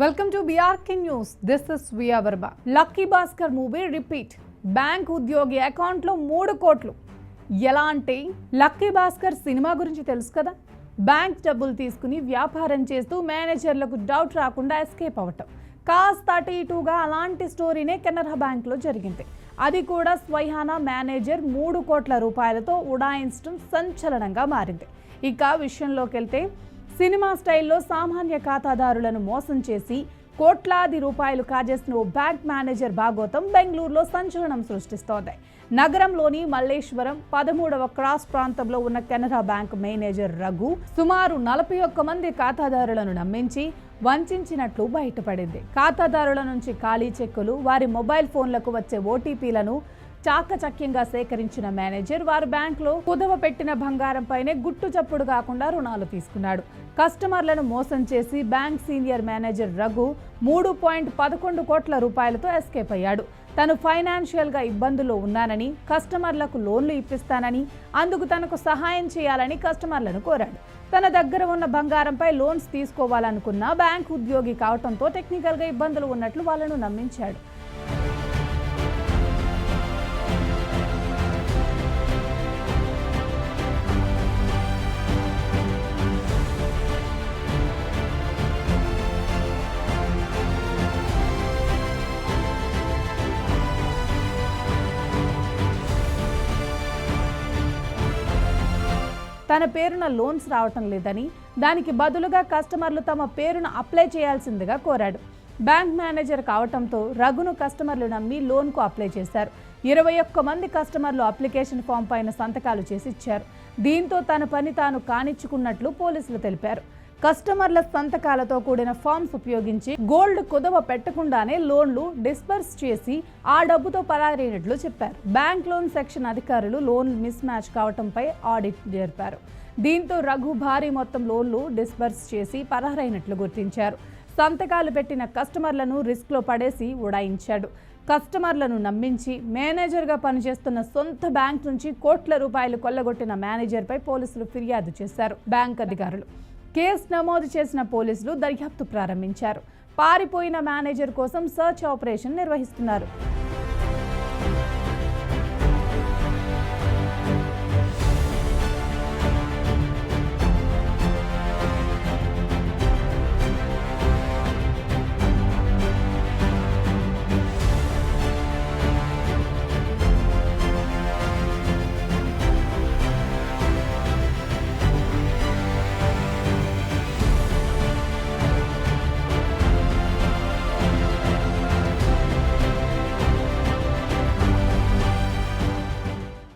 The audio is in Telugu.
Welcome to BRK news. This is via Varma. Lucky Bhaskar movie repeat. Bank ఉద్యోగి అకౌంట్లో 3 కోట్లు. ఎలా అంటే లక్కీ భాస్కర్ సినిమా గురించి తెలుసు కదా. బ్యాంక్ డబ్బులు తీసుకుని వ్యాపారం చేస్తూ మేనేజర్లకు డౌట్ రాకుండా ఎస్కేప్ అవ్వటం. కాస్త అటు ఇటుగా అలాంటి స్టోరీనే కెనరా బ్యాంక్లో జరిగింది. అది కూడా స్వయానా మేనేజర్ 3 కోట్ల రూపాయలతో ఉడాయించడం సంచలనంగా మారింది. ఇక విషయంలోకి వెళ్తే సినిమా స్టైల్లో సామాన్య ఖాతాదారులను మోసం చేసి కోట్లాది రూపాయలు కాజేసిన ఓ బ్యాంక్ మేనేజర్ భాగోతం బెంగళూరులో సంచలనం సృష్టిస్తోంది. నగరంలోని మల్లేశ్వరం 13వ క్రాస్ ప్రాంతంలో ఉన్న కెనరా బ్యాంక్ మేనేజర్ రఘు సుమారు 41 మంది ఖాతాదారులను నమ్మించి వంచినట్లు బయటపడింది. ఖాతాదారుల నుంచి ఖాళీ చెక్కులు, వారి మొబైల్ ఫోన్లకు వచ్చే ఓటీపీలను చాకచక్యంగా సేకరించిన మేనేజర్ వారు బ్యాంకులో కుదవ పెట్టిన బంగారంపైనే గుట్టు చప్పుడు కాకుండా రుణాలు తీసుకున్నాడు. కస్టమర్లను మోసం చేసి బ్యాంక్ సీనియర్ మేనేజర్ రఘు 3.11 కోట్ల రూపాయలతో ఎస్కేప్ అయ్యాడు. తను ఫైనాన్షియల్గా ఇబ్బందుల్లో ఉన్నానని, కస్టమర్లకు లోన్లు ఇప్పిస్తానని, అందుకు తనకు సహాయం చేయాలని కస్టమర్లను కోరాడు. తన దగ్గర ఉన్న బంగారంపై లోన్స్ తీసుకోవాలనుకున్న బ్యాంక్ ఉద్యోగి కావడంతో టెక్నికల్గా ఇబ్బందులు ఉన్నట్లు వాళ్ళను నమ్మించాడు. తన పేరున లోన్స్ రావటం లేదని, దానికి బదులుగా కస్టమర్లు తమ పేరున అప్లై చేయాల్సిందిగా కోరాడు. బ్యాంక్ మేనేజర్ కావటంతో రఘును కస్టమర్లు నమ్మి లోన్కు అప్లై చేశారు. 21 మంది కస్టమర్లు అప్లికేషన్ ఫామ్ పైన సంతకాలు చేసి ఇచ్చారు. దీంతో తన పని తాను కానిచ్చుకున్నట్లు పోలీసులు తెలిపారు. కస్టమర్ల సంతకాలతో కూడిన ఫామ్స్ ఉపయోగించి గోల్డ్ కుదవ పెట్టకుండానే లోన్లు డిస్బర్స్ చేసి ఆ డబ్బుతో పరారైనట్లు చెప్పారు. బ్యాంక్ లోన్ సెక్షన్ అధికారులు లోన్ మిస్ మ్యాచ్ కావడంపై ఆడిట్ జరిపారు. దీంతో రఘు భారీ మొత్తం లోన్లు డిస్బర్స్ చేసి పరారైనట్లు గుర్తించారు. సంతకాలు పెట్టిన కస్టమర్లను రిస్క్లో పడేసి ఉడాయించాడు. కస్టమర్లను నమ్మించి మేనేజర్గా పనిచేస్తున్న సొంత బ్యాంక్ నుంచి కోట్ల రూపాయలు కొల్లగొట్టిన మేనేజర్పై పోలీసులు ఫిర్యాదు చేశారు. బ్యాంక్ అధికారులు కేసు నమోదు చేసిన పోలీసులు దర్యాప్తు ప్రారంభించారు. పారిపోయిన మేనేజర్ కోసం సర్చ్ ఆపరేషన్ నిర్వహిస్తున్నారు.